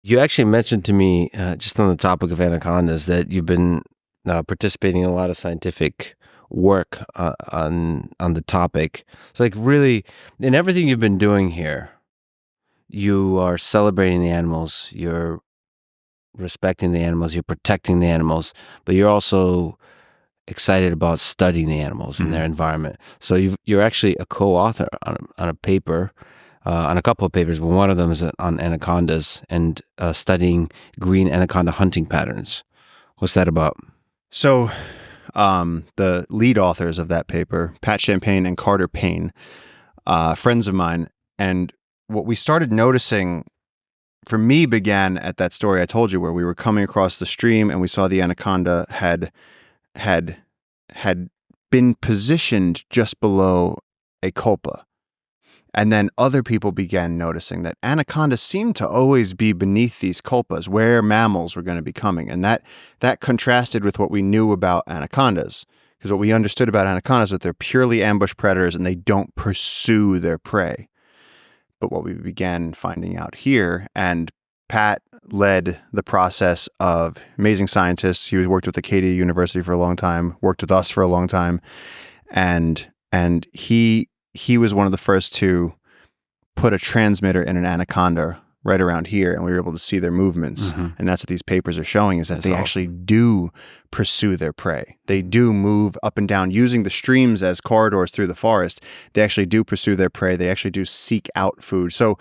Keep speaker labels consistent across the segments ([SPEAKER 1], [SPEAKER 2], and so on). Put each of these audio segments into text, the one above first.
[SPEAKER 1] You actually mentioned to me, just on the topic of anacondas, that you've been participating in a lot of scientific work on the topic. So, like, really, in everything you've been doing here, you are celebrating the animals, you're respecting the animals, you're protecting the animals, but you're also excited about studying the animals and their environment. So you're actually a co-author on a paper, on a couple of papers, but one of them is on anacondas and studying green anaconda hunting patterns. What's that about?
[SPEAKER 2] So, the lead authors of that paper, Pat Champagne and Carter Payne, friends of mine, and what we started noticing for me began at that story I told you, where we were coming across the stream and we saw the anaconda had been positioned just below a culpa. And then other people began noticing that anacondas seemed to always be beneath these culpas where mammals were going to be coming. And that contrasted with what we knew about anacondas. Because what we understood about anacondas is that they're purely ambush predators and they don't pursue their prey. But what we began finding out here, and Pat led the process of amazing scientists. He worked with Acadia University for a long time, worked with us for a long time, and he was one of the first to put a transmitter in an anaconda right around here, and we were able to see their movements. And that's what these papers are showing, is that they actually do pursue their prey. They do move up and down using the streams as corridors through the forest. They actually do pursue their prey. They actually do seek out food. So,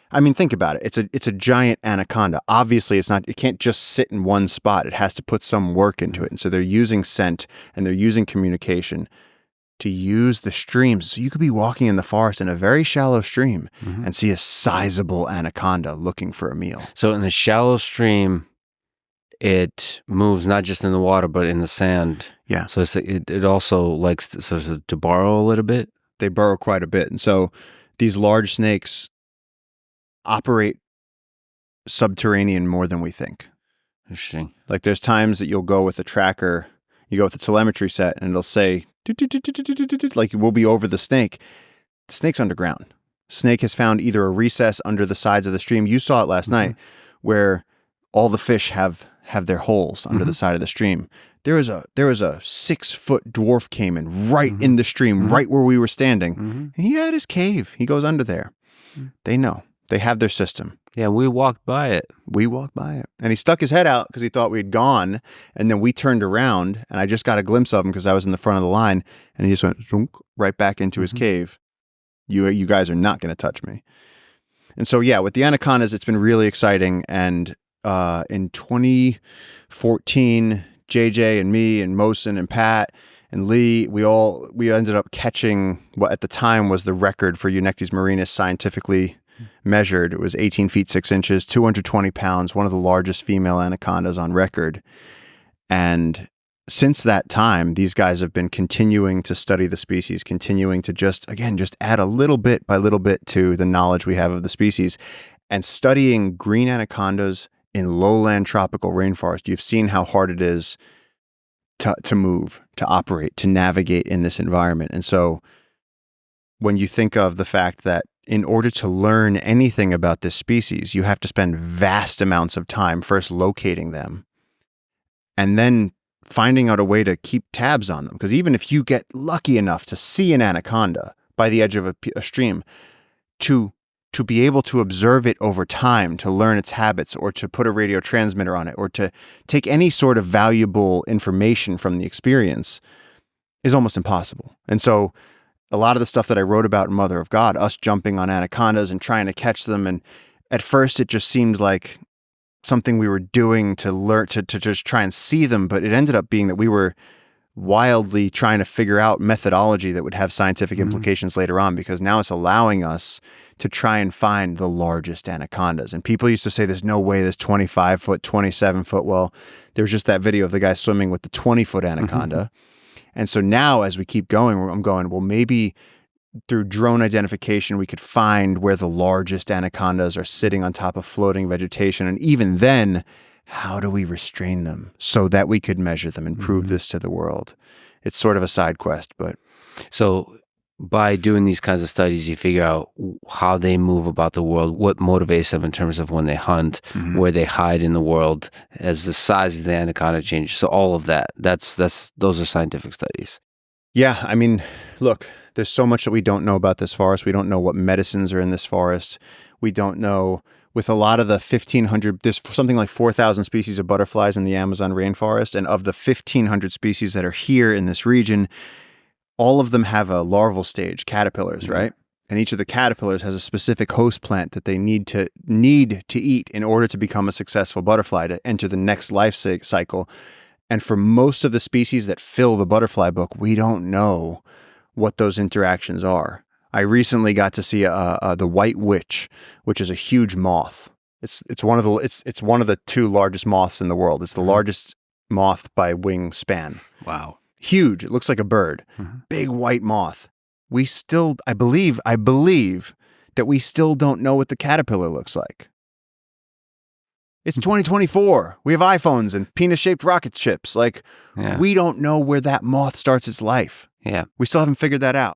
[SPEAKER 2] I mean, think about it. It's a giant anaconda. Obviously, it can't just sit in one spot. It has to put some work into it. And so they're using scent and they're using communication to use the streams. So you could be walking in the forest in a very shallow stream and see a sizable anaconda looking for a meal.
[SPEAKER 1] So in the shallow stream, it moves not just in the water, but in the sand.
[SPEAKER 2] Yeah.
[SPEAKER 1] So it also likes to burrow a little bit.
[SPEAKER 2] They burrow quite a bit. And so these large snakes operate subterranean more than we think.
[SPEAKER 1] Interesting.
[SPEAKER 2] Like there's times that you'll go with a tracker, you go with a telemetry set, and it'll say, like we'll be over the snake. The snake's underground. Snake has found either a recess under the sides of the stream. You saw it last night, where all the fish have their holes under the side of the stream. There was a 6-foot dwarf caiman right in the stream, right where we were standing. And he had his cave. He goes under there. They know. They have their system.
[SPEAKER 1] Yeah, we walked by it.
[SPEAKER 2] We walked by it. And he stuck his head out because he thought we'd gone. And then we turned around, and I just got a glimpse of him because I was in the front of the line. And he just went right back into his cave. You guys are not going to touch me. And so, yeah, with the anacondas, it's been really exciting. And in 2014, JJ and me and Mosin and Pat and Lee, we ended up catching what at the time was the record for Eunectes marinus scientifically measured. It was 18 feet 6 inches, 220 pounds, one of the largest female anacondas on record. And since that time, these guys have been continuing to study the species, continuing to just add a little bit by little bit to the knowledge we have of the species, and studying green anacondas in lowland tropical rainforest. You've seen how hard it is to move, to operate, to navigate in this environment. And so when you think of the fact that in order to learn anything about this species, you have to spend vast amounts of time first locating them and then finding out a way to keep tabs on them. Because even if you get lucky enough to see an anaconda by the edge of a stream, to be able to observe it over time, to learn its habits, or to put a radio transmitter on it, or to take any sort of valuable information from the experience is almost impossible. And so a lot of the stuff that I wrote about in Mother of God, us jumping on anacondas and trying to catch them, and at first it just seemed like something we were doing to learn to just try and see them, but it ended up being that we were wildly trying to figure out methodology that would have scientific implications later on, because now it's allowing us to try and find the largest anacondas. And people used to say there's no way there's 25 foot, 27 foot. Well, there's just that video of the guy swimming with the 20-foot anaconda. And so now as we keep going, I'm going, well, maybe through drone identification, we could find where the largest anacondas are sitting on top of floating vegetation. And even then, how do we restrain them so that we could measure them and prove this to the world? It's sort of a side quest, but...
[SPEAKER 1] So by doing these kinds of studies, you figure out how they move about the world, what motivates them in terms of when they hunt, where they hide in the world, as the size of the anaconda changes. So all of that, those are scientific studies.
[SPEAKER 2] Yeah, I mean, look, there's so much that we don't know about this forest. We don't know what medicines are in this forest. We don't know, with a lot of the 1,500, there's something like 4,000 species of butterflies in the Amazon rainforest. And of the 1,500 species that are here in this region, all of them have a larval stage, caterpillars, right? And each of the caterpillars has a specific host plant that they need to eat in order to become a successful butterfly, to enter the next life cycle. And for most of the species that fill the butterfly book, we don't know what those interactions are. I recently got to see the white witch, which is a huge moth. It's one of the two largest moths in the world. It's the largest moth by wingspan.
[SPEAKER 1] Wow.
[SPEAKER 2] Huge. It looks like a bird. Big white moth. We still, I believe that we still don't know what the caterpillar looks like. It's 2024. We have iPhones and penis-shaped rocket ships. Like, we don't know where that moth starts its life.
[SPEAKER 1] Yeah.
[SPEAKER 2] We still haven't figured that out.